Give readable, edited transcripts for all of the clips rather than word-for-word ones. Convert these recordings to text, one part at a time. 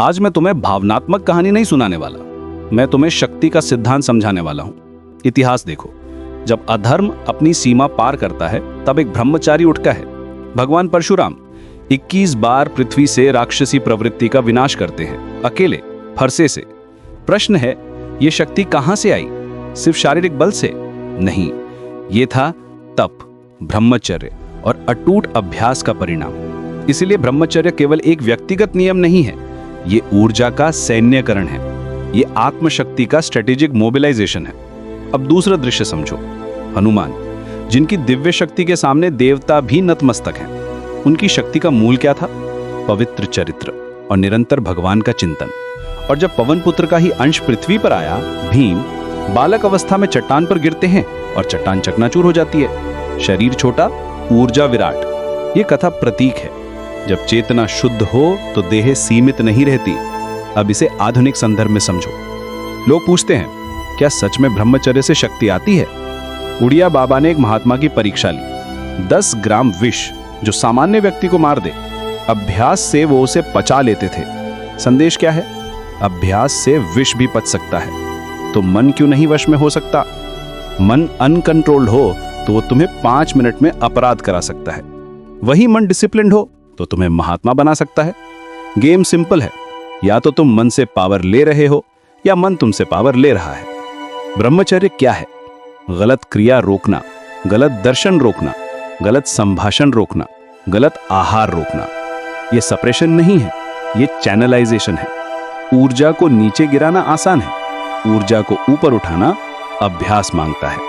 आज मैं तुम्हें भावनात्मक कहानी नहीं सुनाने वाला, मैं तुम्हें शक्ति का सिद्धांत समझाने वाला हूं। इतिहास देखो, जब अधर्म अपनी सीमा पार करता है तब एक ब्रह्मचारी उठता है। भगवान परशुराम 21 बार पृथ्वी से राक्षसी प्रवृत्ति का विनाश करते हैं, अकेले, फरसे से। प्रश्न है, ये शक्ति कहां से आई? सिर्फ शारीरिक बल से नहीं, ये था तप, ब्रह्मचर्य और अटूट अभ्यास का परिणाम। इसलिए ब्रह्मचर्य केवल एक व्यक्तिगत नियम नहीं है, ये ऊर्जा का सैन्यकरण है, ये आत्मशक्ति का स्ट्रेटेजिक मोबिलाइजेशन है। अब दूसरा दृश्य समझो। हनुमान, जिनकी दिव्य शक्ति के सामने देवता भी नतमस्तक हैं। उनकी शक्ति का मूल क्या था? पवित्र चरित्र और निरंतर भगवान का चिंतन। और जब पवन पुत्र का ही अंश पृथ्वी पर आया, भीम बालक अवस्था में चट्टान पर गिरते हैं और चट्टान चकनाचूर हो जाती है। शरीर छोटा, ऊर्जा विराट। ये कथा प्रतीक है, जब चेतना शुद्ध हो तो देह सीमित नहीं रहती। अब इसे आधुनिक संदर्भ में समझो। लोग पूछते हैं, क्या सच में ब्रह्मचर्य से शक्ति आती है? उड़िया बाबा ने एक महात्मा की परीक्षा ली। 10 ग्राम विष जो सामान्य व्यक्ति को मार दे, अभ्यास से वो उसे पचा लेते थे। संदेश क्या है? अभ्यास से विष भी पच सकता है। तो मन क्यों नहीं वश में हो सकता? मन अनकंट्रोल्ड हो तो वो तुम्हें 5 मिनट में अपराध करा सकता है। वही मन डिसिप्लिन्ड हो तो तुम्हें महात्मा बना सकता है। गेम सिंपल है, या तो तुम मन से पावर ले रहे हो या मन तुमसे पावर ले रहा है। ब्रह्मचर्य क्या है? गलत क्रिया रोकना, गलत दर्शन रोकना, गलत संभाषण रोकना, गलत आहार रोकना। ये सप्रेशन नहीं है, ये चैनलाइजेशन है। ऊर्जा को नीचे गिराना आसान है, ऊर्जा को ऊपर उठाना अभ्यास मांगता है।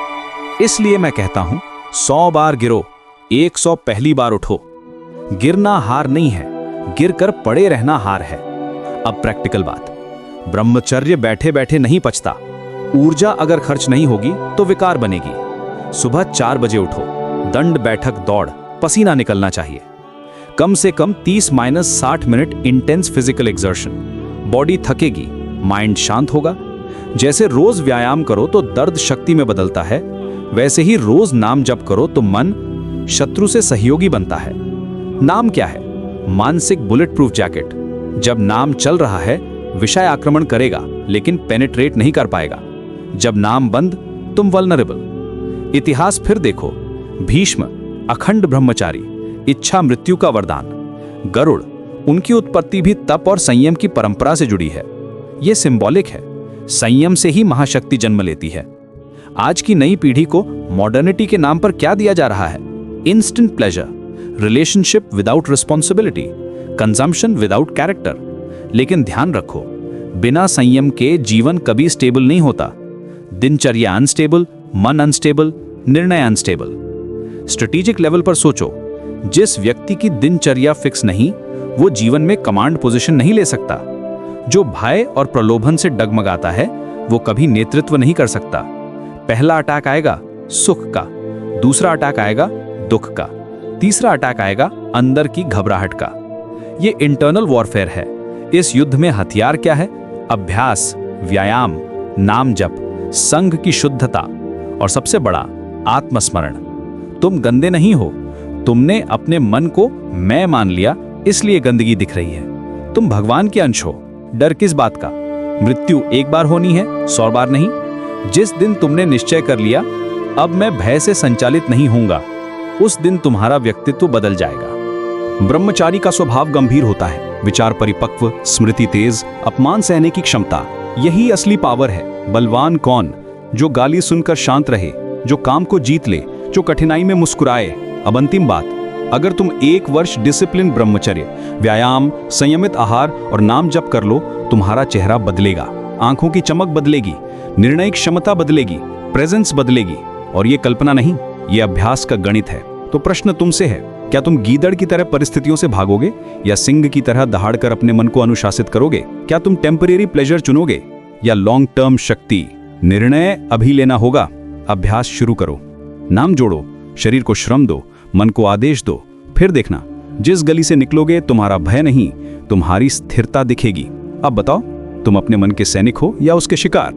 इसलिए मैं कहता हूं, 100 बार गिरो, 100 पहली बार उठो। गिरना हार नहीं है, गिरकर पड़े रहना हार है। अब प्रैक्टिकल बात, ब्रह्मचर्य बैठे बैठे नहीं पचता। ऊर्जा अगर खर्च नहीं होगी तो विकार बनेगी। सुबह 4 बजे उठो, दंड बैठक दौड़, पसीना निकलना चाहिए। कम से कम 30-60 minute intense physical exertion. Body थकेगी, माइंड शांत होगा। जैसे रोज व्यायाम करो तो दर्द शक्ति में बदलता है, वैसे ही रोज नाम जप करो तो मन शत्रु से सहयोगी बनता है। नाम क्या है? मानसिक बुलेट प्रूफ जैकेट। जब नाम चल रहा है, विषय आक्रमण करेगा लेकिन पेनिट्रेट नहीं कर पाएगा। जब नाम बंद, तुम वल्नरेबल। इतिहास फिर देखो, भीष्म अखंड ब्रह्मचारी, इच्छा मृत्यु का वरदान। गरुड़, उनकी उत्पत्ति भी तप और संयम की परंपरा से जुड़ी है। यह सिंबॉलिक है, संयम से ही महाशक्ति जन्म लेती है। आज की नई पीढ़ी को मॉडर्निटी के नाम पर क्या दिया जा रहा है? Instant pleasure, relationship without responsibility, consumption without character. लेकिन ध्यान रखो, बिना संयम के जीवन कभी स्टेबल नहीं होता। दिनचर्या अनस्टेबल, मन अनस्टेबल, निर्णय अनस्टेबल। स्ट्रेटेजिक लेवल पर सोचो, जिस व्यक्ति की दिनचर्या फिक्स नहीं, वो जीवन में कमांड पोजीशन नहीं ले सकता। जो भय और प्रलोभन से डगमगाता है, वो कभी नेतृत्व नहीं कर सकता। पहला अटैक आएगा सुख का, दूसरा अटैक आएगा दुख का, तीसरा अटैक आएगा अंदर की घबराहट का। ये इंटरनल वॉरफेयर है। इस युद्ध में हथियार क्या है? अभ्यास, व्यायाम, नाम जप, संघ की शुद्धता और सबसे बड़ा आत्मस्मरण। तुम गंदे नहीं हो, तुमने अपने मन को मैं मान लिया, इसलिए गंदगी दिख रही है। तुम भगवान के अंश हो। डर किस बात का? मृत्यु एक बार होनी है, 100 बार नहीं। जिस दिन तुमने निश्चय कर लिया, अब मैं भय से संचालित नहीं होऊंगा, उस दिन तुम्हारा व्यक्तित्व बदल जाएगा। ब्रह्मचारी का स्वभाव गंभीर होता है, विचार परिपक्व, स्मृति तेज, अपमान सहने की क्षमता। यही असली पावर है। बलवान कौन? जो गाली सुनकर शांत रहे, जो काम को जीत ले, जो कठिनाई में मुस्कुराए। अब अंतिम बात, अगर तुम 1 वर्ष डिसिप्लिन ब्रह्मचर्य, व्यायाम, संयमित आहार और नाम जप कर लो, तुम्हारा चेहरा बदलेगा, आंखों की चमक बदलेगी, निर्णय क्षमता बदलेगी, प्रेजेंस बदलेगी। और ये कल्पना नहीं, ये अभ्यास का गणित है। तो प्रश्न तुमसे है, क्या तुम गीदड़ की तरह परिस्थितियों से भागोगे या सिंह की तरह दहाड़कर अपने मन को अनुशासित करोगे? क्या तुम टेम्परेरी प्लेजर चुनोगे या लॉन्ग टर्म शक्ति? निर्णय अभी लेना होगा। अभ्यास शुरू करो, नाम जोड़ो, शरीर को श्रम दो, मन को आदेश दो। फिर देखना, जिस गली से निकलोगे तुम्हारा भय नहीं, तुम्हारी स्थिरता दिखेगी। अब बताओ, तुम अपने मन के सैनिक हो या उसके शिकार?